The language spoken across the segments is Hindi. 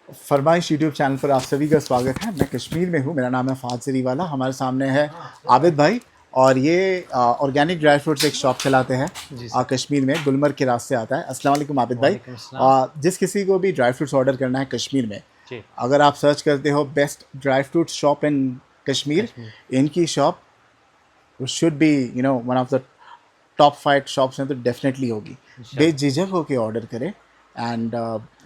फरमाइश यूट्यूब चैनल पर आप सभी का स्वागत है। मैं कश्मीर में हूँ, मेरा नाम है फ़ाद जरीवाला। हमारे सामने है आबिद भाई और ये ऑर्गेनिक ड्राई फ्रूट्स एक शॉप चलाते हैं जी सर। कश्मीर में, गुलमर्ग के रास्ते आता है। अस्सलाम वालेकुम आबिद भाई। वालेकुम अस्सलाम। जिस किसी को भी ड्राई फ्रूट्स ऑर्डर करना है कश्मीर में, जी। अगर आप सर्च करते हो best dry fruits shop in Kashmir, Kashmir. इनकी shop should be one of the top 5 shops हैं, तो डेफिनेटली होगी। इंशाल्लाह। बेझिझक होके ऑर्डर करें एंड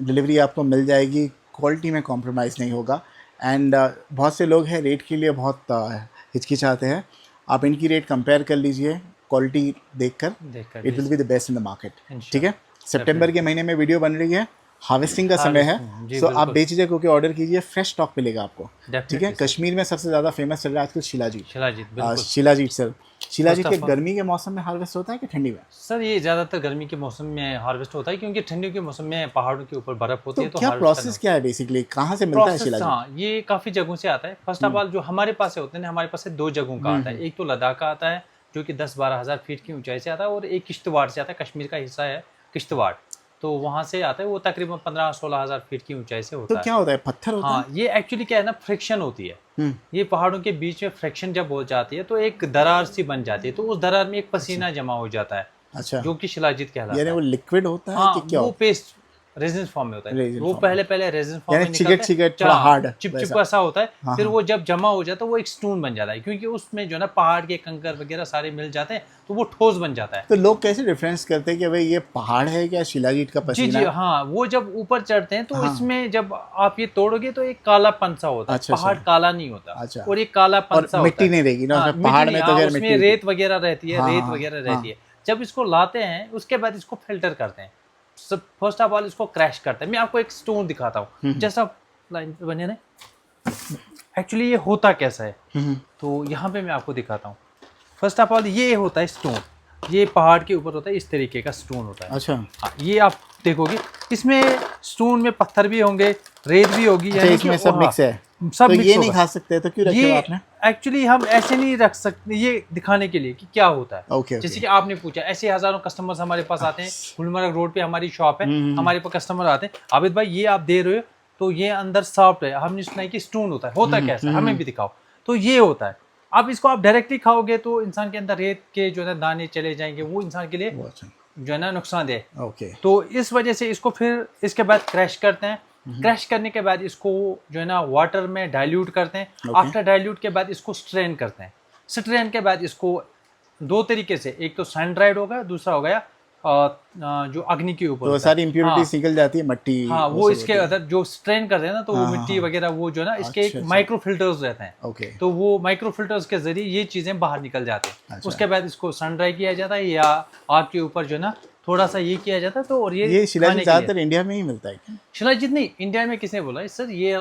डिलीवरी आपको मिल जाएगी। क्वालिटी में कॉम्प्रोमाइज़ नहीं होगा। एंड बहुत से लोग हैं रेट के लिए बहुत हिचकिचाते हैं। आप इनकी रेट कंपेयर कर लीजिए क्वालिटी देखकर, देखकर इट जी will be sir. The best in the market. ठीक है, इंशाल्लाह। सितंबर के डेफिनेटली। महीने में वीडियो बन रही है, हार्वेस्टिंग का समय है, हार्वेस्टिंग जी सो आप बिल्कुल। बेझिझक होकर ऑर्डर कीजिए, फ्रेश स्टॉक मिलेगा आपको। ठीक है, डेफिनेटली सर। कश्मीर में सबसे ज़्यादा फेमस चल रहा है आजकल शिलाजीत। शिलाजीत बिल्कुल। शिलाजीत सर, फर्स्ट शिलाजीत के ऑफ ऑल गर्मी के मौसम में हार्वेस्ट होता है कि ठंडी में? सर ये ज़्यादातर गर्मी के मौसम में हार्वेस्ट होता है, क्योंकि ठंडियों के मौसम में पहाड़ों के ऊपर बर्फ़ होती तो है, तो क्या हार्वेस्ट करना प्रोसेस होता क्या है। है बेसिकली, कहाँ से मिलता है प्रोसेस शिलाजीत? हाँ, ये काफ़ी जगहों से आता है। फर्स्ट ऑफ ऑल जो हमारे पास से होते हैं, हमारे पास से 2 जगहों का आता है। एक तो लद्दाख का आता है, जो कि 10-12 हज़ार फीट की ऊंचाई से आता है, और एक किश्तवाड़ से आता है, कश्मीर का हिस्सा है किश्तवाड़, तो वहाँ से आता है। वो तकरीबन 15-16 हज़ार फीट की ऊंचाई से तो होता है। क्या होता है, पत्थर होता है? हाँ, ये एक्चुअली क्या है ना, फ्रिक्शन होती है। हम्म। ये पहाड़ों के बीच में फ्रिक्शन जब हो जाती है, तो एक दरार सी बन जाती है, तो उस दरार में एक अच्छा। पसीना जमा हो जाता है, अच्छा, जो कि शिलाजीत यानी कहलाता वो है। लिक्विड होता है हाँ, कि क्या वो होता पेस्ट रेजिन फॉर्म में होता है। है? रेजिन वो फॉर्म में, पहले पहले रेजिन फॉर्म यानी में चिकट निकलता है। चिकट थोड़ा हार्ड वैसा? चिपचिपा सा होता है। हाँ फिर हाँ। वो जब जमा हो जाता है, वो एक स्टोन बन जाता है, क्योंकि उसमें जो है ना पहाड़ के कंकर वगैरह सारे मिल जाते हैं, तो वो ठोस बन जाता है। तो लोग कैसे डिफरेंस करते हैं कि भाई ये पहाड़ है क्या शिलाजीत का जी पसीना जी है? हाँ, वो जब ऊपर चढ़ते हैं तो हाँ। इसमें जब आप ये तोड़ोगे तो एक कालापन सा होता है। अच्छा अच्छा। पहाड़ काला नहीं होता, अच्छा, और एक कालापन और सा होता मिट्टी है। नहीं रहेगी ना हाँ, उसमें, मिट्टी पहाड़ नहीं, में तो हाँ खैर उसमें मिट्टी होती है। रेत वगैरह रहती है, हाँ रेत हाँ वगैरह रहती हाँ। है। जब इसको लाते हैं, उसके बाद इसको फिल्टर करते हैं। सब फर्स्ट ऑफ ऑल इसको क्रैश करते हैं। मैं आपको एक स्टोन दिखाता हूँ, जैसा लाइन पे बने ना, एक्चुअली ये होता कैसा है, तो यहाँ पे मैं आपको दिखाता हूँ। फर्स्ट ऑफ ऑल ये होता है स्टोन, ये पहाड़ के ऊपर होता है, इस तरीके का स्टोन होता है। अच्छा हाँ, ये आप देखोगे, इसमें स्टोन में पत्थर भी होंगे, रेत भी होगी, अच्छा, यानी कि इसमें सब हाँ, मिक्स है। सब तो ये मिक्स नहीं होगा। खा सकते, तो क्यों रखे ये हो आपने? एक्चुअली हम ऐसे नहीं रख सकते, ये दिखाने के लिए कि क्या होता है। ओके जैसे ओके। कि आपने पूछा, ऐसे हजारों कस्टमर्स हमारे पास आते हैं। गुलमर्ग रोड पे हमारी शॉप है, हमारे पास कस्टमर आते हैं, आबिद भाई ये आप दे रहे हो, तो ये अंदर सॉफ्ट है, हमने सुना है कि स्टोन होता है, होता कैसा है, हमें भी दिखाओ। तो ये होता है। अब इसको आप डायरेक्टली खाओगे तो इंसान के अंदर रेत के जो है दाने चले जाएंगे, वो इंसान के लिए वो अच्छा। जो है ना नुकसानदेह। ओके। तो इस वजह से इसको फिर इसके बाद क्रैश करते हैं। क्रैश करने के बाद इसको जो है ना वाटर में डाइल्यूट करते हैं। ओके। आफ्टर डाइल्यूट के बाद इसको स्ट्रेन करते हैं। स्ट्रेन के बाद इसको 2 तरीके से, एक तो सन ड्राइड होगा, दूसरा हो गया जो अग्नि के ऊपर तो होता है। सारी हाँ इम्प्योरिटीज निकल जाती है, मट्टी हाँ, वो वो सब इसके होती है? अंदर जो स्ट्रेन करते हैं ना, तो वो हाँ हाँ मिट्टी हाँ। वगैरह वो जो है ना, इसके एक अच्छा अच्छा। माइक्रो फिल्टर्स रहते हैं। ओके। तो वो माइक्रो फिल्टर्स के जरिए ये चीज़ें बाहर निकल जाते हैं। अच्छा। उसके बाद इसको सन ड्राई किया जाता है, या आग के ऊपर जो है ना थोड़ा सा ये किया जाता है, तो और ये ये शिलाजीत खाने के लिए। ज़्यादातर इंडिया में ही मिलता है क्या? शिलाजीत नहीं, इंडिया में किसने बोला है सर, ये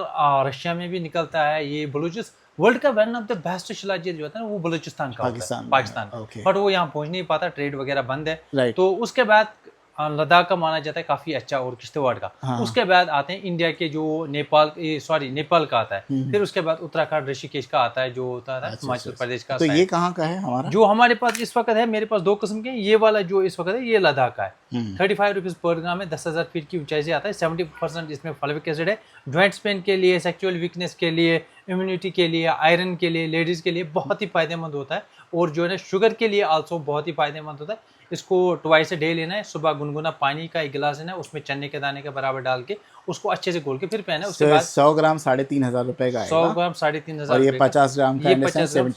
रशिया में भी निकलता है। ये बलूचिस्तान, वर्ल्ड का one of the best shilajit जो होता है ना, वो बलूचिस्तान का होता है, पाकिस्तान में है, पाकिस्तान। ओके। बट वो यहाँ पहुँच नहीं पाता, ट्रेड वगैरह बंद है। राइट। तो उसके बाद लद्दाख का माना जाता है काफ़ी अच्छा, और किश्तवाड़ का। हाँ। उसके बाद आते हैं इंडिया के, जो नेपाल, सॉरी नेपाल का आता है। फिर उसके बाद उत्तराखंड ऋषिकेश का आता है, जो होता है अच्छा हिमाचल अच्छा प्रदेश का अच्छा। तो ये साइड। कहाँ का है हमारा? जो हमारे पास इस वक्त है, मेरे पास 2 किस्म के हैं। ये वाला जो इस वक्त है, ये लद्दाख का है। 35 रुपीज़ पर ग्राम है, 10,000 फीट की ऊंचाई से आता है। 70% इसमें फॉलिक एसिड है। जॉइंट्स पेन के लिए, सेक्सुअल वीकनेस के लिए, इम्यूनिटी के लिए, आयरन के लिए, लेडीज़ के लिए बहुत ही फायदेमंद होता है। और जो है ना शुगर के लिए आल्सो बहुत ही फायदेमंद होता है। इसको ट्वाइस अ डे लेना है। सुबह गुनगुना पानी का 1 गिलास लेना है, उसमें चने के दाने के बराबर डाल के उसको अच्छे से घोल के फिर पीना है। उसके बाद 100 ग्राम 3,500 रुपए का 100 आएगा। ग्राम 3,500 और ये रुपये का। 50 ग्राम का ये अंडरस्टैंड 50 ग्राम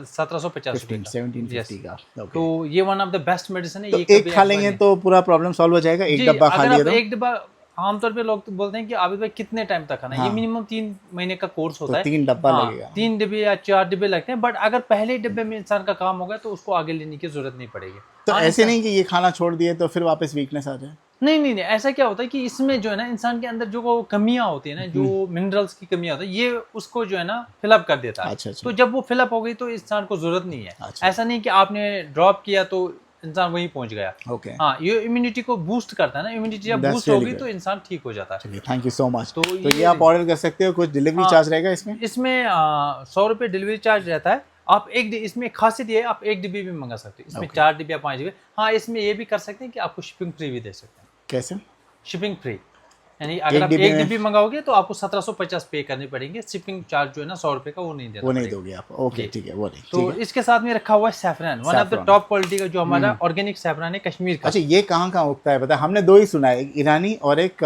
17 1750 रुपये 15 का। 1750 यस। का। ओके। तो ये one of the best medicine है। तो ये एक कभी खा एक्सपायर लेंगे नहीं। तो पूरा प्रॉब्लम सॉल्व हो जाएगा, एक जी, डब्बा खा अगर लिया आप तो? एक डिब्बा, आमतौर पे लोग तो बोलते हैं कि आबिद भाई कितने टाइम तक खाना है, ये हाँ, मिनिमम 3 महीने का कोर्स तो होता है। 3 डब्बा हाँ, लगेगा। 3 डिब्बे या 4 डिब्बे लगते हैं, बट अगर पहले डिब्बे में इंसान का काम हो गया, तो उसको आगे लेने की जरूरत नहीं पड़ेगी। तो हाँ ऐसे इंसान, नहीं कि ये खाना छोड़ दिए तो फिर वापस वीकनेस आ जाए? नहीं नहीं नहीं, ऐसा क्या होता है कि इसमें जो है ना इंसान के अंदर जो कमियां होती है ना, जो मिनरल्स की कमियां होती है, ये उसको जो है ना फिलअप कर देता है। अच्छा अच्छा तो जब वो फिलअप हो गई, तो इंसान को जरूरत नहीं है। अच्छा। ऐसा नहीं कि आपने ड्रॉप किया तो इंसान वहीं पहुंच गया। ओके। हाँ, ये इम्यूनिटी को बूस्ट करता है ना। इम्यूनिटी जब दैट्स बूस्ट रियली होगी गुड। तो इंसान ठीक हो जाता है। चलिए, थैंक यू सो मच। तो तो ये आप ऑर्डर कर सकते हो, कुछ डिलीवरी हाँ, चार्ज रहेगा इसमें? इसमें 100 रुपये डिलीवरी चार्ज रहता है। आप इसमें खासियत ये है, आप 1 डिब्बी भी मंगा सकते हो, इसमें Okay. 4 डिब्बे या 5 डिब्बे। हाँ, इसमें ये भी कर सकते हैं कि आपको शिपिंग फ्री भी दे सकते हैं। कैसे? शिपिंग फ्री, यानी अगर एक आप डिब्बे एक में- डिब्बी मंगाओगे तो आपको 1750 पे करने पड़ेंगे, शिपिंग चार्ज जो है ना 100 रुपये का वो नहीं देना वो नहीं पड़ेगा। दोगे आप, ओके जी। ठीक है, वो नहीं, तो ठीक है। इसके साथ में रखा हुआ है saffron, one of the saffron. Top quality का जो हमारा ऑर्गेनिक सैफरान है कश्मीर का। अच्छा, ये कहाँ उगता है पता है? हमने दो ही सुना है, एक ईरानी और एक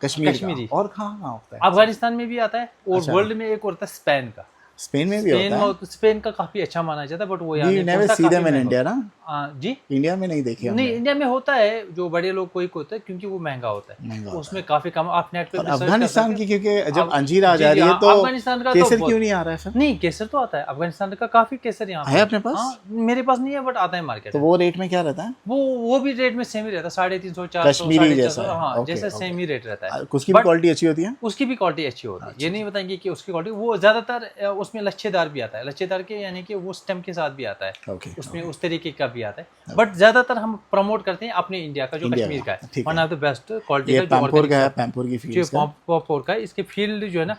कश्मीर कश्मीरी। का। और कहाँ उगता है? अफगानिस्तान में भी आता है और अच्छा। वर्ल्ड में एक और होता है स्पेन का। स्पेन में भी होता है? स्पेन का काफी अच्छा माना जाता है, बट वो यहाँ वी नहीं नेवर पहुंचता, सी काफी देम इन महंगा इंडिया होता ना, है। जी इंडिया में नहीं देखे नहीं, हमने। इंडिया में होता है जो बड़े लोग कोई होता है, क्योंकि वो महंगा होता है, महंगा होता उसमें काफी कम। आप नेट पे और रिसर्च कर अफगानिस्तान सकते की, हैं। क्योंकि जब अब- अंजीर आ जी, जा जी, रही है हाँ, तो अफगानिस्तान का तो केसर बहुत- क्यों नहीं आ रहा है सर? नहीं, केसर तो आता है अफगानिस्तान का, काफी केसर यहाँ है पे। अपने पास? हाँ, मेरे पास नहीं है बट आता है मार्केट तो में। वो रेट में क्या रहता है? वो भी रेट में सेम ही रहता है, 350 400 कश्मीरी जैसा 450, है, हाँ ओके, जैसे ओके। सेम ही रेट रहता है। उसकी भी But क्वालिटी अच्छी होती है? उसकी भी क्वालिटी अच्छी होती है, ये नहीं बताएंगे कि उसकी क्वालिटी, वो ज्यादातर उसमें लच्छेदार भी आता है, लच्छेदार के यानी कि वो स्टेम के साथ भी आता है, ओके, उसमें उस तरीके का भी आता है। बट ज्यादातर हम प्रमोट करते हैं अपने इंडिया का, जो इंडिया कश्मीर का का, ठीक है, वन है। ऑफ द बेस्ट क्वालिटी ये का, जो पामपुर का है, organic पामपुर की जो फील्ड का। पामपुर का है। इसके फील्ड जो है ना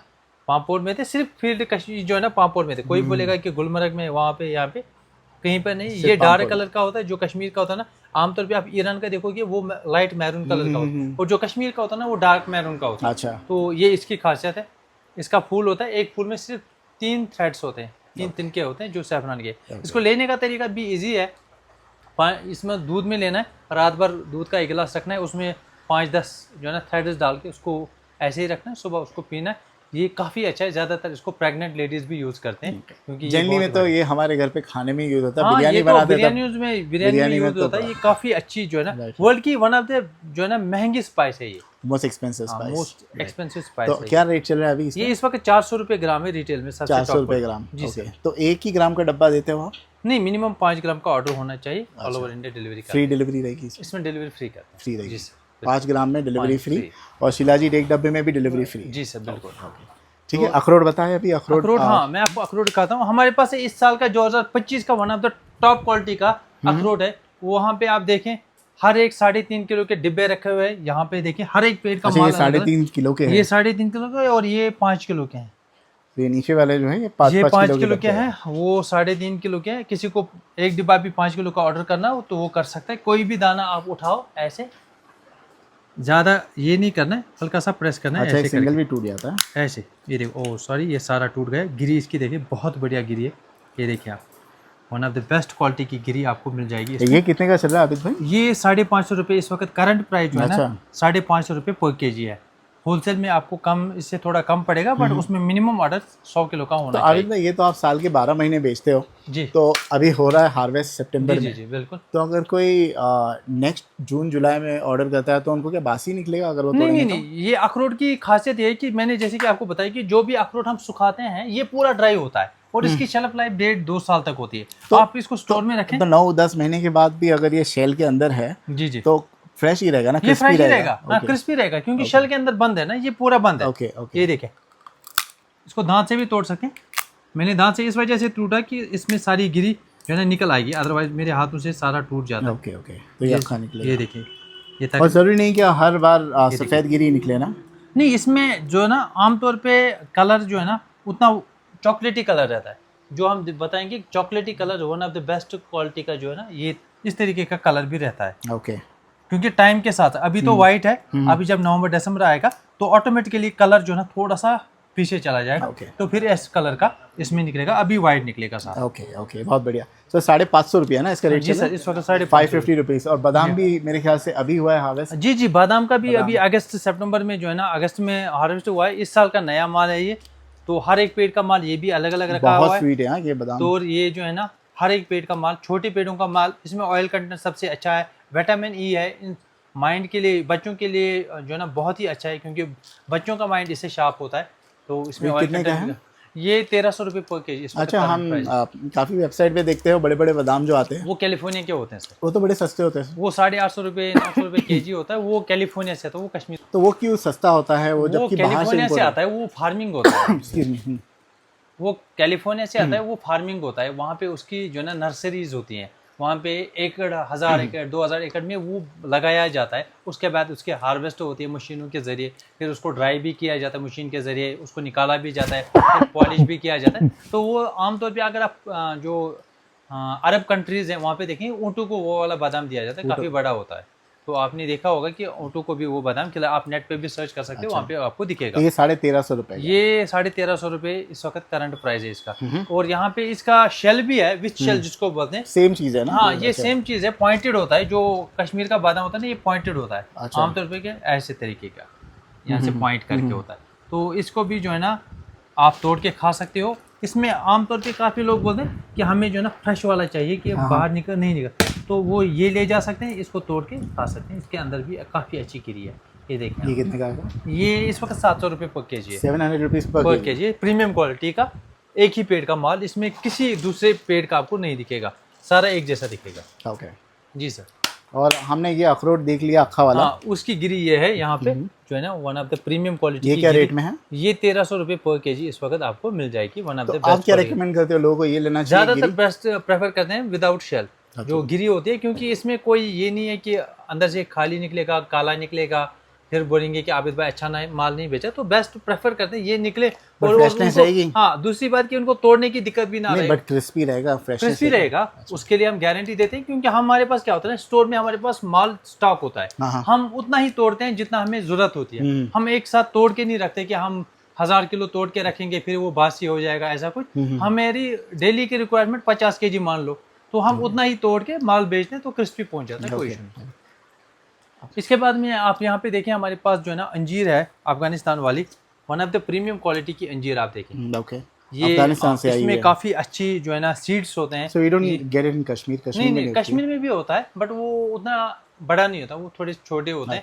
पामपुर में थे, सिर्फ फील्ड कश्मीर जो है ना पामपुर में थे। कोई बोलेगा कि गुलमर्ग में, वहाँ पे, यहाँ पे कहीं पर नहीं। ये डार्क पामपुर। कलर का होता है जो कश्मीर का होता है ना। आमतौर पे आप ईरान का देखोगे वो लाइट मैरून कलर का होता है, और जो कश्मीर का होता है ना वो डार्क मैरून का होता है। अच्छा, तो ये इसकी खासियत है। इसका फूल होता है, एक फूल में सिर्फ 3 थ्रेड्स होते हैं, 3 तिनके होते हैं जो सैफरान के। इसको लेने का तरीका भी इजी है। इसमें दूध में लेना है, रात भर दूध का एक गिलास रखना है, उसमें 5-10 जो है ना थ्रेड्स डाल के उसको ऐसे ही रखना है, सुबह उसको पीना है। ये काफ़ी अच्छा है, ज़्यादातर इसको प्रेग्नेंट लेडीज़ भी यूज़ करते हैं, क्योंकि ये जनरली बहुत में तो ये हमारे घर पे खाने में यूज होता है, हाँ, बिरयानी ये तो बनाते हैं बिरयानी तब। में बिरयानी में यूज तो होता है। ये काफ़ी अच्छी जो है ना Right. वर्ल्ड की वन ऑफ द जो है ना महंगी स्पाइस है ये, most expensive spice. Most expensive spice तो है क्या रेट चल रहा है अभी ये इसका? इस वक्त 400 रुपये ग्राम है रिटेल में, सबसे 400 top रुपये quality। ग्राम, जी ओके। सर। तो एक ही ग्राम का डब्बा देते हो आप? नहीं, मिनिमम 5 ग्राम का ऑर्डर होना चाहिए, ऑल ओवर इंडिया डिलीवरी का। फ्री डिलीवरी रहेगी इसमें? इसमें डिलीवरी फ्री करते हैं। फ्री जी रहेगी, सर, 5 ग्राम में डिलीवरी 5 फ्री। फ्री। और शिलाजी एक डब्बे में भी डिलीवरी फ्री? जी सर, बिल्कुल। ठीक है। अखरोट बताएं अभी। अखरोट, अखरोट, हाँ मैं आपको अखरोट दिखाता हूँ। हमारे पास इस साल का 2025 का one of the top quality का अखरोट है। वहाँ पे आप देखें हर एक 3.5 किलो के डिब्बे रखे हुए हैं। यहाँ पे देखें हर एक पेड़ का अच्छा, माल ये 3.5 किलो के हैं? ये 3.5 किलो के और ये 5 किलो के हैं। तो ये नीचे वाले जो है ये 5 किलो के हैं, वो 3.5 किलो के हैं। किसी को एक डिब्बा भी 5 किलो का ऑर्डर करना हो तो वो कर सकता है। कोई भी दाना आप उठाओ, ऐसे ज़्यादा ये नहीं करना है, हल्का सा प्रेस करना है। अच्छा, ऐसे एक सिंगल करके। भी टूट जाता है? ऐसे ये देखो, ओह सॉरी, ये सारा टूट गया। गिरी इसकी देखिए, बहुत बढ़िया गिरी है। ये देखिए आप, one of the best quality की गिरी आपको मिल जाएगी तो इसमें। ये कितने का चल रहा है आबिद भाई? ये 550 रुपये इस वक्त करंट प्राइस जो है ना, अच्छा। 550 रुपये पर केजी है। होलसेल में आपको कम, इससे थोड़ा कम पड़ेगा, बट उसमें मिनिमम ऑर्डर 100 किलो का तो होना आबिद चाहिए। भाई, ये तो आप साल के 12 महीने बेचते हो, जी तो अभी हो रहा है हार्वेस्ट सितंबर जी में। जी बिल्कुल। तो अगर कोई नेक्स्ट जून जुलाई में ऑर्डर करता है तो उनको क्या बासी निकलेगा अगर वो नहीं तोड़ेंगे नहीं नहीं, ये अखरोट की खासियत ये है कि मैंने जैसे कि आपको बताया कि जो भी अखरोट हम सुखाते हैं ये पूरा ड्राई होता है और इसकी शेल्फ लाइफ 1.5-2 साल तक होती है। तो आप इसको स्टोर में रखें तो 9-10 महीने के बाद भी अगर ये शेल के अंदर है जी जी तो फ्रेश ही रहेगा ना? ये क्रिस्पी फ्रेश ही रहेगा, रहेगा? हाँ क्रिस्पी रहेगा, क्योंकि शेल के अंदर बंद है ना, ये पूरा बंद है। Okay okay. ये देखें, इसको दांत से भी तोड़ सकें। मैंने दांत से इस वजह से टूटा कि इसमें सारी गिरी जो है ना निकल आएगी, अदरवाइज मेरे हाथों से सारा टूट जाता है। Okay okay. तो ये अच्छा निकलेगा। ये देखिए, ये तक और जरूरी नहीं कि हर बार सफेद गिरी निकले ना? नहीं, इसमें जो है ना आमतौर पे कलर जो है ना उतना चॉकलेटी कलर रहता है। जो हम बताएंगे चॉकलेटी colour one of the best quality का जो है ना, ये इस तरीके का कलर भी रहता है। ओके। क्योंकि टाइम के साथ अभी तो वाइट है, अभी जब नवंबर दिसंबर आएगा तो ऑटोमेटिकली कलर जो है ना थोड़ा सा पीछे चला जाएगा। ओके। तो फिर इस कलर का इसमें निकलेगा, अभी वाइट निकलेगा सारा। ओके ओके, बहुत बढ़िया। तो 550 रुपया ना इसका रेट? जी सर, इस वक्त 550 रुपीज़। और बादाम भी मेरे ख्याल से अभी हुआ है हार्वेस्ट? जी जी, बादाम का भी अभी अगस्त सितंबर में जो है ना, अगस्त में हार्वेस्ट हुआ है। इस साल का नया माल है ये, तो हर एक पेड़ का माल ये भी अलग अलग रखा हुआ बहुत है। स्वीट है हाँ ये बादाम। तो ये जो है ना हर एक पेड़ का माल, छोटे पेड़ों का माल, इसमें ऑयल कंटेंट सबसे अच्छा है, विटामिन ई है। इन माइंड के लिए, बच्चों के लिए जो है ना बहुत ही अच्छा है, क्योंकि बच्चों का माइंड इससे शार्प होता है। तो इसमें ऑयल कितने का है? ये 1300 रुपये पर केजी। अच्छा, हम काफ़ी वेबसाइट पे देखते हो बड़े बड़े बादाम जो आते हैं, वो कैलिफोर्निया के होते हैं सर। वो तो बड़े सस्ते होते हैं। वो 850 रुपये 900 रुपये केजी होता है, वो कैलिफोर्निया से आता है, वो कश्मीर। तो वो क्यों सस्ता होता है वो, जबकि बाहर से कैलिफोर्निया से आता है, वो फार्मिंग होता है। Excuse me, वो कैलिफोर्निया से आता है, वो फार्मिंग होता है। वहाँ पे उसकी जो है ना नर्सरीज होती हैं, वहाँ पे एकड़, 1000 एकड़, 2000 एकड़ में वो लगाया जाता है। उसके बाद उसकी हार्वेस्ट होती है मशीनों के ज़रिए, फिर उसको ड्राई भी किया जाता है मशीन के ज़रिए, उसको निकाला भी जाता है, फिर पॉलिश भी किया जाता है। तो वो आमतौर पे अगर आप जो अरब कंट्रीज़ हैं वहाँ पे देखें, ऊँटों को वो वाला बादाम दिया जाता है, काफ़ी बड़ा होता है। तो आपने देखा होगा कि ऑटो को भी वो बादाम खिला, आप नेट पे भी सर्च कर सकते हो, वहाँ पे आपको दिखेगा। तो ये 1350 रुपए का। ये 1350 रुपए इस वक्त करंट प्राइस है इसका। और यहाँ पे इसका शेल भी है, विथ शेल जिसको बोलते हैं। सेम चीज है ना? हाँ, ये सेम चीज है, पॉइंटेड होता है। जो कश्मीर का बादाम होता है ना, ये पॉइंटेड होता है। अच्छा। आमतौर पे क्या ऐसे तरीके का यहाँ से पॉइंट करके होता है। तो इसको भी जो है ना आप तोड़ के खा सकते हो। इसमें आमतौर पे काफ़ी लोग बोलते हैं कि हमें जो है ना फ्रेश वाला चाहिए कि बाहर नहीं निकल, तो वो ये ले जा सकते हैं, इसको तोड़ के खा सकते हैं। इसके अंदर भी काफ़ी अच्छी गिरी है। ये देखें, ये कितने का है? ये इस वक्त 700 रुपये पर के जी है। 700 रुपीज पर के जी, प्रीमियम क्वालिटी का, एक ही पेड़ का माल। इसमें किसी दूसरे पेड़ का आपको नहीं दिखेगा, सारा एक जैसा दिखेगा। ओके जी सर। और हमने ये अखरोट देख लिया अक्खा वाला। हाँ, उसकी गिरी ये है यहाँ पे जो है ना, one of the premium quality. ये क्या रेट में है? ये 1300 रुपये पर के जी इस वक्त आपको मिल जाएगी। वन ऑफ द तो बेस्ट। आप क्या रेकमेंड करते हो लोगों को ये लेना चाहिए? ज्यादातर बेस्ट प्रेफर करते हैं विदाउट शेल, जो गिरी होती है, क्योंकि इसमें कोई ये नहीं है कि अंदर से खाली निकलेगा, काला निकलेगा, फिर बोलेंगे कि आबिद भाई अच्छा माल नहीं बेचा। तो बेस्ट प्रेफर करते हैं ये निकले, और फ्रेशनेस रहेगी। हाँ, दूसरी बात कि उनको तोड़ने की दिक्कत भी ना रहे, बट क्रिस्पी रहेगा, क्रिस्पी रहेगा। उसके लिए हम गारंटी देते हैं, क्योंकि हमारे पास क्या होता है, स्टोर में हमारे पास माल स्टॉक होता है। हम उतना ही तोड़ते हैं जितना हमें जरूरत होती है। हम एक साथ तोड़ के नहीं रखते कि हम 1000 किलो तोड़ के रखेंगे फिर वो बासी हो जाएगा, ऐसा कुछ। हमारी डेली की रिक्वायरमेंट 50 kg मान लो, तो हम उतना ही तोड़ के माल बेचते हैं, तो क्रिस्पी पहुंच जाता है, कोई इशू नहीं। इसके बाद में आप यहाँ पे देखें, हमारे पास जो है ना अंजीर है अफगानिस्तान वाली, one of the premium quality की अंजीर आप देखें। ओके, ये अफगानिस्तान से आई है। इसमें काफी अच्छी जो है ना सीड्स होते हैं। So we don't get it in Kashmir? नहीं, कश्मीर में भी होता है, बट वो उतना बड़ा नहीं होता, वो थोड़े छोटे होते हैं।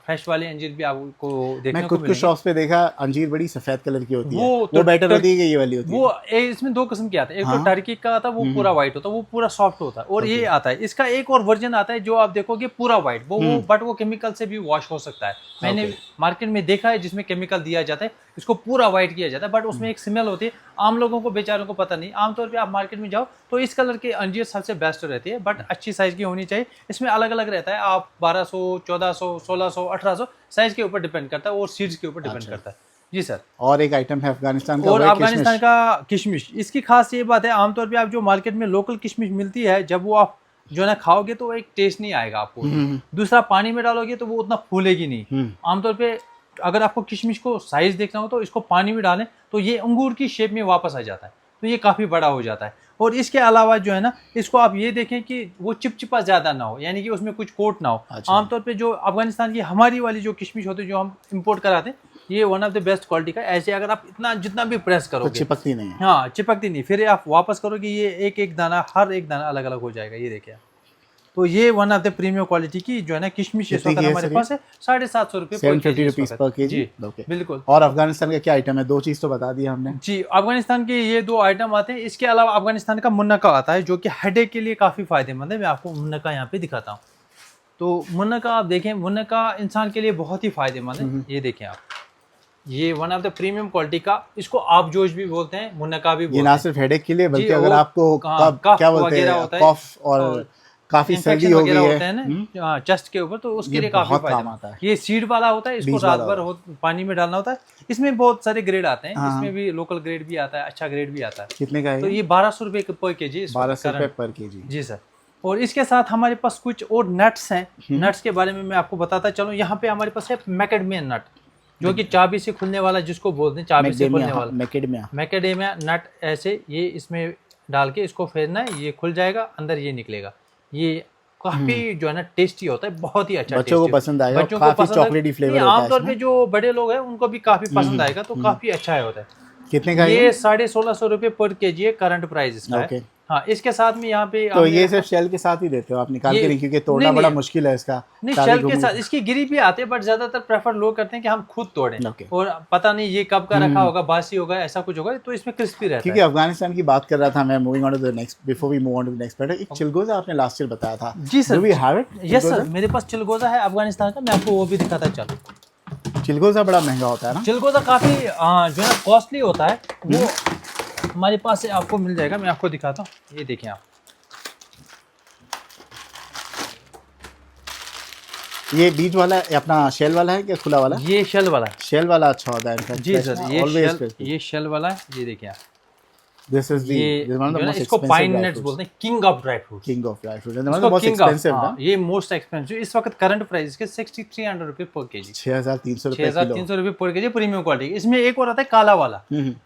फ्रेश वाले अंजीर भी आपको देखने मैं को कुछ शॉप्स पे देखा, अंजीर बड़ी सफेद कलर की होती है। वो बेटर होती है कि ये वाली होती है? वो इसमें दो किस्म के आते हैं। एक तो टर्की का आता है, वो पूरा व्हाइट होता है, वो पूरा सॉफ्ट होता है। और ये आता है, इसका एक और वर्जन आता है जो आप देखोगे पूरा व्हाइट, वो बट वो केमिकल से भी वॉश हो सकता है। मैंने मार्केट में देखा है जिसमें केमिकल दिया जाता है, इसको पूरा व्हाइट किया जाता है, बट उसमें एक स्मेल होती है, आम लोगों को बेचारों को पता नहीं। आमतौर पे आप मार्केट में जाओ तो इस कलर के अंजीर सबसे बेस्ट रहती है, बट अच्छी साइज की होनी चाहिए। इसमें अलग अलग रहता है, आप 1200, 1400, 1600, 1800 साइज के ऊपर डिपेंड करता है, और सीड्स के ऊपर डिपेंड करता है। जी सर। और एक आइटम है अफगानिस्तान का, और अफगानिस्तान का किशमिश। इसकी खास ये बात है, आमतौर पे आप जो मार्केट में लोकल किशमिश मिलती है, जब वो आप जो है ना खाओगे तो एक टेस्ट नहीं आएगा आपको। दूसरा, पानी में डालोगे तो वो उतना फूलेगी नहीं। आमतौर पे अगर आपको किशमिश को साइज देखना हो तो इसको पानी में डालें तो ये अंगूर की शेप में वापस आ जाता है, तो ये काफ़ी बड़ा हो जाता है। और इसके अलावा जो है ना, इसको आप ये देखें कि वो चिपचिपा ज़्यादा ना हो, यानी कि उसमें कुछ कोट ना हो। आमतौर पे जो अफगानिस्तान की हमारी वाली जो किशमिश होती है, जो हम इम्पोर्ट कराते हैं, ये one of the best quality का। ऐसे अगर आप इतना जितना भी प्रेस करोगे तो चिपकती नहीं है। हाँ, चिपकती नहीं। फिर आप वापस करोगे, ये एक एक दाना, हर एक दाना अलग अलग हो जाएगा। ये देखिए, तो ये one of the premium quality की जो है ना किशमिश इस वक्त हमारे पास है 750 रुपये 750 पर केजी। बिल्कुल। और अफगानिस्तान का क्या आइटम है? दो चीज तो बता दिया हमने जी। अफगानिस्तान के ये दो आइटम आते हैं। इसके अलावा अफगानिस्तान का मुन्नका आता है, जो कि हेडेक के लिए काफी फायदेमंद है। मैं आपको मुन्नका यहाँ पे दिखाता हूँ। तो मुन्नका आप देखें, मुन्नका इंसान के लिए बहुत ही फायदेमंद है। ये देखें आप, ये one of the premium quality का, इसको आप जोश भी बोलते हैं, मुन्नका भी बोलते हैं। ये ना सिर्फ हेडेक के लिए, बल्कि अगर आपको क्या बोलते हैं, कफ और काफी सर्दी हो गई होता है ना चेस्ट के ऊपर, तो उसके लिए काफी फायदा आता है। ये सीड वाला होता है, इसको रात भर पानी में डालना होता है। इसमें बहुत सारे ग्रेड आते हैं, इसमें भी लोकल ग्रेड भी आता है, अच्छा ग्रेड भी आता है। कितने का है? तो ये 1200 रुपए पर केजी। 1200 रुपए पर केजी। जी सर। और इसके साथ हमारे पास कुछ और नट्स हैं। नट्स के बारे में मैं आपको बताता चलूँ। यहाँ पे हमारे पास है मैकेडेमिया नट, जो कि चाबी से खुलने वाला, जिसको बोलते हैं चाबी से खुलने वाला मैकेडेमिया नट। ऐसे ये इसमें डाल के इसको फेरना है, ये खुल जाएगा, अंदर ये निकलेगा। ये काफी जो है ना टेस्टी होता है, बहुत ही अच्छा। बच्चों को पसंद आएगा, बच्चों काफी को पसंद चॉकलेटी फ्लेवर होता है। आमतौर पे जो बड़े लोग हैं उनको भी काफी पसंद आएगा, तो काफी अच्छा होता है। कितने का? ये 1650 रुपए पर केजी है, करंट प्राइस इसका है। हाँ, इसके साथ में यहाँ पे तो ये सिर्फ शेल के साथ ही देते हो आप निकाल के? नहीं, क्योंकि तोड़ना बड़ा मुश्किल है इसका। नहीं, शेल के साथ इसकी गिरी भी आते हैं, बट ज्यादातर प्रेफर लोग करते हैं कि हम खुद तोड़ें। और पता नहीं ये कब का रखा होगा, बासी होगा, ऐसा कुछ होगा, तो इसमें क्रिस्पी रहता है। क्योंकि अफगानिस्तान की बात कर रहा था मैं, moving on to the next, before we move on to the next pattern, एक चिलगोजा आपने लास्ट ईयर बताया था। जी sir. Do we have it? Yes sir, मेरे पास चिलगोजा है अफगानिस्तान का, मैं आपको वो भी दिखाता चलूं। चिलगोजा बड़ा महंगा होता है ना? चिलगोजा काफी जो है कॉस्टली होता है, वो हमारे पास से आपको मिल जाएगा। मैं आपको दिखाता हूँ, ये देखें आप। ये बीज वाला है अपना, शेल वाला है क्या खुला वाला? ये शेल वाला है। शेल वाला अच्छा होता है। जी सर, ये शेल वाला है। ये देखिए आप, This is the ये this is one of जो the है ना most इसको expensive pine dry nuts fruits. बोलते हैं, king of dry fruits. King of dry fruits. And one of इसको the most king of, expensive हाँ, ना ये मोस्ट एक्सपेंसिव इस वक्त करंट प्राइस के 6300 रुपये पर केजी, 6,300 रुपए किलो। 6300 रुपये पर केजी प्रीमियम क्वालिटी। इसमें एक और आता है काला वाला,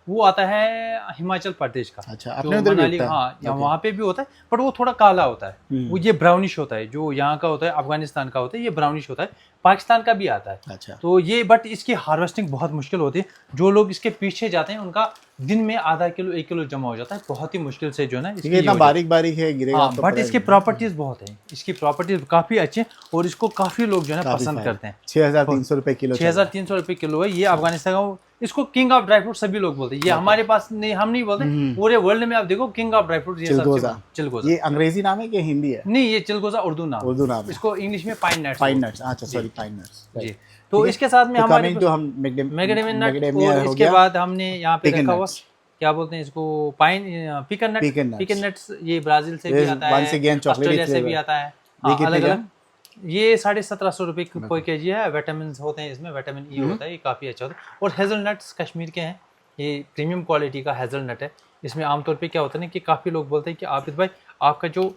वो आता है हिमाचल प्रदेश का। अच्छा, जो अपने उधर भी मनाली, होता है? हाँ, वहाँ पे भी होता है, बट वो थोड़ा काला होता है। वो ये ब्राउनिश होता है, जो यहाँ का होता है अफगानिस्तान का होता है, ये ब्राउनिश होता है। पाकिस्तान का भी आता है। अच्छा। तो ये, बट इसकी हार्वेस्टिंग बहुत मुश्किल होती है। जो लोग इसके पीछे जाते हैं उनका दिन में आधा किलो 1 किलो जमा हो जाता है, बहुत ही मुश्किल से जो है ना इसकी इतना बारीक बारीक है, गिरेगा हाँ, तो बट पड़ेगा। इसकी प्रॉपर्टीज बहुत है, इसकी प्रॉपर्टीज काफी अच्छे हैं और इसको काफी लोग जो है ना पसंद करते हैं। 6,300 रुपए किलो। 6,300 रुपये किलो है ये अफगानिस्तान का। इसको किंग ऑफ ड्राई फ्रूट सभी लोग बोलते हैं। ये हमारे पास नहीं, हम नहीं बोलते, पूरे वर्ल्ड में आप देखो किंग ऑफ ड्राई फ्रूट ये चिलगोजा। चिलगोजा। ये अंग्रेजी नाम है कि हिंदी है? नहीं, ये चिलगोजा उर्दू नाम उर्दू नाम है। इसको इंग्लिश में पाइन नट्स। पाइन नट्स, अच्छा सॉरी, पाइन नट्स जी। तो इसके साथ में हमारे तो हम मैगडेमिया नट, मैगडेमिया और हो इसके गया। बाद हमने यहाँ पे Pecan रखा हुआ nuts। क्या बोलते हैं इसको, पाइन पिकन नट। Pecan nuts। पिकन नट्स ये ब्राजील से भी This आता है, once again chocolatey ऑस्ट्रेलिया से भी flavor। आता है। ये हाँ, कितने अलग का? अलग। ये 1750 रुपये पर केजी है। विटामिन होते हैं इसमें, विटामिन ई होता है, ये काफ़ी अच्छा होता है। और हेज़लनट्स कश्मीर के हैं, ये प्रीमियम क्वालिटी का हेज़लनट है। इसमें आमतौर पे क्या होता है ना कि काफ़ी लोग बोलते हैं कि आबिद भाई आपका जो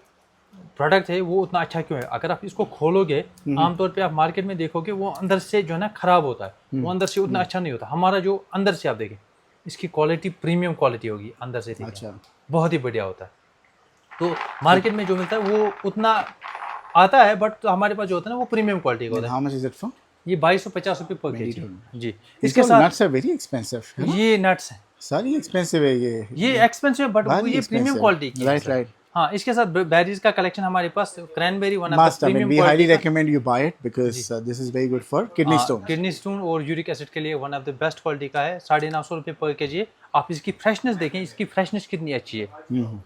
प्रोडक्ट है वो उतना अच्छा क्यों है। अगर आप इसको खोलोगे, आमतौर पे आप मार्केट में देखोगे वो अंदर से जो है ना ख़राब होता है, वो अंदर से उतना अच्छा नहीं होता। हमारा जो अंदर से आप देखें, इसकी क्वालिटी प्रीमियम क्वालिटी होगी अंदर से, अच्छा, बहुत ही बढ़िया होता है। तो मार्केट में जो मिलता है वो उतना आता है, बट हमारे पास जो होता है ना वो प्रीमियम क्वालिटी का होता है। How much is it for? ये 2250 रुपये पर केजी जी। इसके इसके साथ नट्स आर वेरी एक्सपेंसिव। ये नट्स हैं, सारी एक्सपेंसिव है ये एक्सपेंसिव है, बट वो ये प्रीमियम क्वालिटी की राइट राइट। हाँ, इसके साथ बेरीज का कलेक्शन हमारे पास, cranberry one of the Must, I mean, premium we highly quality, recommend you buy it because this is very good for kidney stones. Kidney stone और यूरिक एसिड के लिए one of the best quality का है। 950 रुपये पर केजी है। आप इसकी फ्रेशनेस देखें, इसकी फ्रेशनेस कितनी अच्छी है।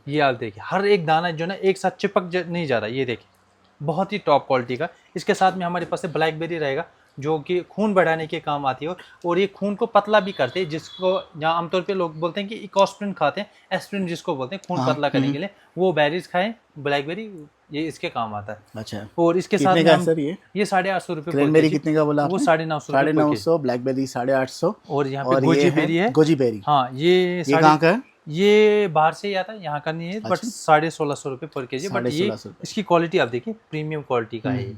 ये आप देखिए, हर एक दाना जो ना एक साथ चिपक नहीं जा रहा, ये देखिए बहुत ही टॉप क्वालिटी का। इसके साथ में हमारे पास ब्लैकबेरी रहेगा, जो कि खून बढ़ाने के काम आती है और ये खून को पतला भी करते हैं, जिसको जहाँ आमतौर पे लोग बोलते हैं कि इकोस्प्रिन खाते हैं, एस्प्रिन जिसको बोलते हैं खून पतला करने के लिए, वो बेरीज खाएं, ब्लैकबेरी ये इसके काम आता है। अच्छा, और इसके साथ कितने में का हम सर ये 850 रुपये, क्रैनबेरी कितने का बोला वो आपने? 950 950, ब्लैकबेरी 850, और यहाँ पे गोजी बेरी है। गोजी बेरी, हाँ, ये कहाँ का है? ये बाहर से ही आता है, यहाँ का नहीं है, बट 1650 रुपये पर केजी। बट ये 1650 इसकी क्वालिटी आप देखिए प्रीमियम क्वालिटी का है।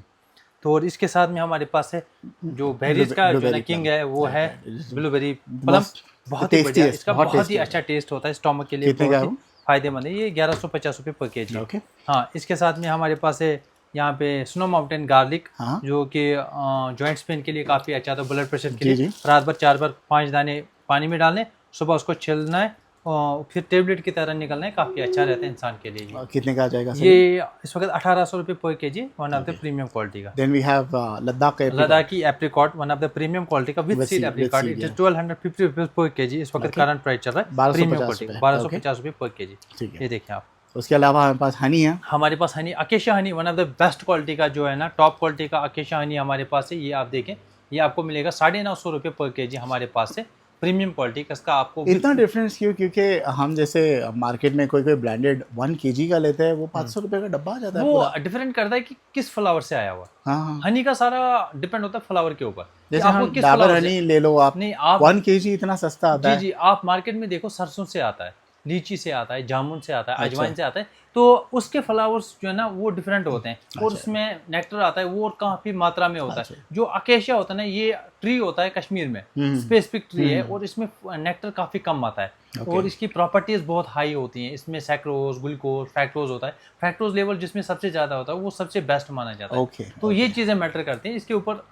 तो और इसके साथ में हमारे पास है जो बेरीज का जो ना किंग है, वो है ब्लूबेरी प्लम। बहुत ही बढ़िया, इसका बहुत ही अच्छा टेस्ट होता है, स्टोमक के लिए बहुत ही फायदेमंद है। ये 1150 रुपये पर केजी। हाँ, इसके साथ में हमारे पास है यहाँ पे स्नो माउंटेन गार्लिक, जो कि जॉइंट्स पेन के लिए काफ़ी अच्छा था, ब्लड प्रेशर के लिए। रात भर 4 बार 5 दाने पानी में डालने, सुबह उसको छिलना है और फिर टेबलेट की तरह निकलना है, काफ़ी अच्छा रहता है इंसान के लिए। कितने का आ जाएगा सर? ये इस वक्त 1800 रुपये पर KG, one of the premium quality का। Then we have Ladakhi apricot, one of the premium quality का with seed apricot. It is 1250 रुपये पर केजी। इस वक्त करंट प्राइस चल रहा है प्रीमियम क्वालिटी 1250 रुपये पर केजी। ये देखिए आप। उसके अलावा हमारे पास हनी है। हमारे पास honey, acacia honey, one of the best quality का जो है ना, टॉप क्वालिटी का अकेशिया हनी हमारे पास है। ये आप देखें, ये आपको मिलेगा 950 रुपये पर केजी हमारे पास से, प्रीमियम क्वालिटी का। इसका आपको इतना डिफरेंस क्यों? क्योंकि हम जैसे मार्केट में कोई ब्रांडेड 1 kg का लेते हैं, वो 500 रुपए का डब्बा आ जाता है। वो डिफरेंट करता है कि किस फ्लावर से आया हुआ। हाँ, हनी का सारा डिपेंड होता है फ्लावर के ऊपर। जैसे हम डाबर हनी ले लो आप, नहीं आप 1 kg इतना सस्ता आता है। जी, आप मार्केट में देखो सरसों से आता है, लीची से आता है, जामुन से आता है, अजवाइन से आता है, तो उसके फ्लावर्स जो है ना वो डिफरेंट होते हैं और उसमें नेक्टर आता है वो काफी मात्रा में होता है। जो अकेशिया होता है ना, ये ट्री होता है कश्मीर में, स्पेसिफिक ट्री है और इसमें नेक्टर काफी कम आता है और इसकी प्रॉपर्टीज बहुत हाई होती हैं। इसमें सैक्रोज, ग्लूकोज, फ्रैक्टोज होता है। फ्रैक्टोज लेवल जिसमें सबसे ज्यादा होता है वो सबसे बेस्ट माना जाता है। तो ये चीजें मैटर करती हैं। इसके ऊपर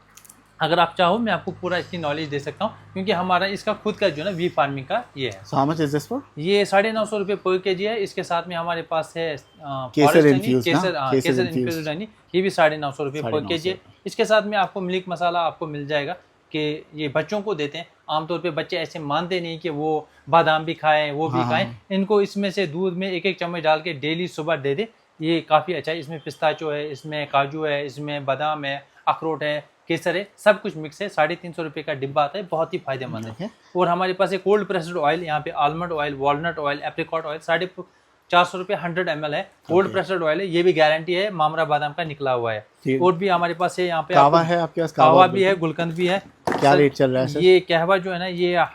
अगर आप चाहो मैं आपको पूरा इसकी नॉलेज दे सकता हूँ, क्योंकि हमारा इसका खुद का जो है ना वी फार्मिंग का ये है। So how much is this for? ये 950 रुपये पर केजी है। इसके साथ में हमारे पास है केसर इन्फ्यूज्ड हनी, ये भी 950 रुपये पर केजी है। इसके साथ में आपको मिल्क मसाला आपको मिल जाएगा कि ये बच्चों को देते हैं। आमतौर पे बच्चे ऐसे मानते नहीं कि वो बादाम भी खाएं, वो भी खाएं। इनको इसमें से दूध में 1-1 चम्मच डाल के डेली सुबह दे दे, ये काफ़ी अच्छा है। इसमें पिस्ताचो है, इसमें काजू है, इसमें बादाम है, अखरोट है, केसर है, सब कुछ मिक्स है। 350 रुपये का डिब्बा आता है, बहुत ही फायदेमंद है। और हमारे पास एक कोल्ड प्रेस्ड ऑयल, यहाँ पे almond oil, walnut oil, apricot oil 450 रुपये 100 ml है। कोल्ड प्रेस्ड ऑयल है, ये भी गारंटी है मामरा बादाम का निकला हुआ है। और भी हमारे पास है, यहाँ पे कावा है आपके पास? कावा भी है, गुलकंद भी है। क्या रेट चल रहा है सर? ये कहवा जो है ना, ये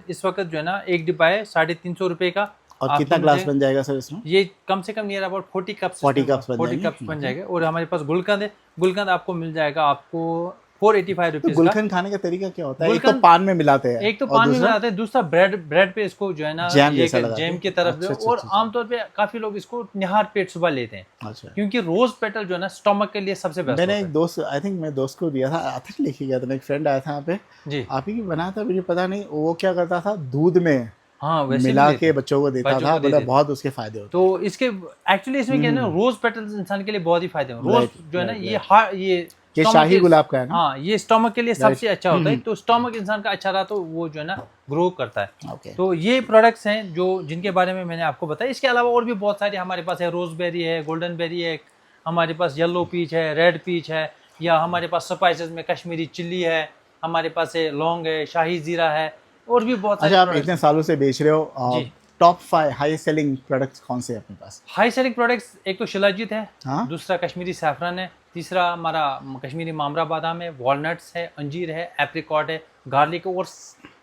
इस वक्त जो है ना एक डिब्बा है 350 रुपये का और आपको कितना ग्लास मिलेगा। बन जाएगा सर इसमें? ये कम से come near about 40 cups 40 cups बन 40 जाएंगे। कप्स बन जाएगा। और हमारे पास गुलकंद है, गुलकंद आपको मिल जाएगा आपको 485 तो रुपीज़ का। गुलकंद खाने का तरीका क्या होता है? एक तो गुलकंद पान में मिलाते हैं एक तो और पान में दूसरा मिलाते हैं, दूसरा ब्रेड पे इसको जो है ना जैम ये जैसा लगा जैम के? की तरफ अच्छा, जो, अच्छा, और अच्छा, अच्छा। आमतौर पे काफी लोग इसको निहार पेट सुबह लेते हैं, अच्छा, क्योंकि रोज पेटल जो है ना स्टमक के लिए सबसे बेस्ट मैंने होता एक दोस्त, आई थिंक मैं दोस्त को दिया था, आई थिंक लेके गया था, मेरा एक फ्रेंड आया था यहाँ पे, है जी। आप ही की बनाया था, मुझे पता नहीं वो क्या करता था, दूध में हाँ वैसे भी मिला लेते के हैं, बच्चों को देता बच्चों था, को बोला देते हैं। बहुत उसके फायदे होते तो इसके एक्चुअली इसमें क्या है ना, रोज पेटल्स इंसान के लिए बहुत ही फायदे हैं। रोज राइट जो है ना राइट ये राइट। ये ये stomach शाही के, गुलाब का है ना? हाँ ये स्टमक के लिए राइट। सबसे अच्छा होता है। तो स्टमक इंसान का अच्छा रहा तो वो जो है ना ग्रो करता है। ओके। तो ये प्रोडक्ट्स हैं जो जिनके बारे में मैंने आपको बताया। इसके अलावा और भी बहुत सारे हमारे पास है, रोजबेरी है, गोल्डन बेरी है, हमारे पास येलो पीच है, रेड पीच है, या हमारे पास स्पाइसेस में कश्मीरी चिल्ली है, हमारे पास है लौंग है, शाही जीरा है, और भी बहुत सारे अच्छा, आप प्रोडक्ट्स इतने हैं। सालों से बेच रहे हो, जी। टॉप 5 हाई सेलिंग प्रोडक्ट्स कौन से हैं अपने पास? हाई सेलिंग प्रोडक्ट्स एक तो शिलाजीत है, हाँ? दूसरा कश्मीरी सैफरन है, तीसरा हमारा कश्मीरी मामरा बादाम है, वॉलनट्स है, अंजीर है, एप्रिकॉट है, गार्लिक है, और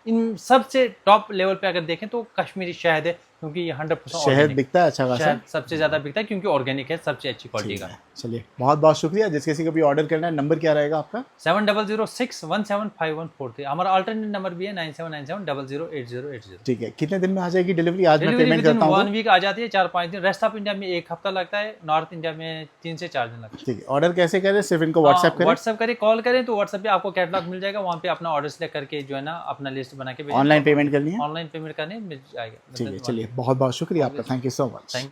इन सबसे टॉप लेवल पे अगर देखें तो कश्मीरी शहद है, क्योंकि ये 100% शहद ऑर्गेनिक। बिकता है अच्छा खासा? शहद सबसे ज़्यादा बिकता है क्योंकि ऑर्गेनिक है, सबसे अच्छी क्वालिटी ठीक का। है, चलिए बहुत बहुत शुक्रिया। जिस किसी को भी ऑर्डर करना है, नंबर क्या रहेगा आपका? 7006175143। हमारा अल्टरनेट नंबर भी है 9797008080। ठीक है, कितने दिन में आ जाएगी डिलीवरी? आज मैं डिलीवरी पेमेंट विदिन करता हूँ 1 तो? वीक आ जाती है, 4-5 दिन। रेस्ट ऑफ इंडिया में 1 हफ्ता लगता है, नॉर्थ इंडिया में 3 से 4 दिन लगता है। ठीक है, ऑर्डर कैसे करें? सिर्फ इनको व्हाट्सएप करें? व्हाट्सएप करें, कॉल करें तो व्हाट्सएप पे आपको कैटलॉग मिल जाएगा, वहाँ पे अपना ऑर्डर सेलेक्ट करके जो है ना अपना लिस्ट बना के भेजें। ऑनलाइन पेमेंट करनी है? ऑनलाइन पेमेंट करने मिल जाएगा। ठीक है, चलिए बहुत बहुत शुक्रिया आपका, thank you so much. Thank you.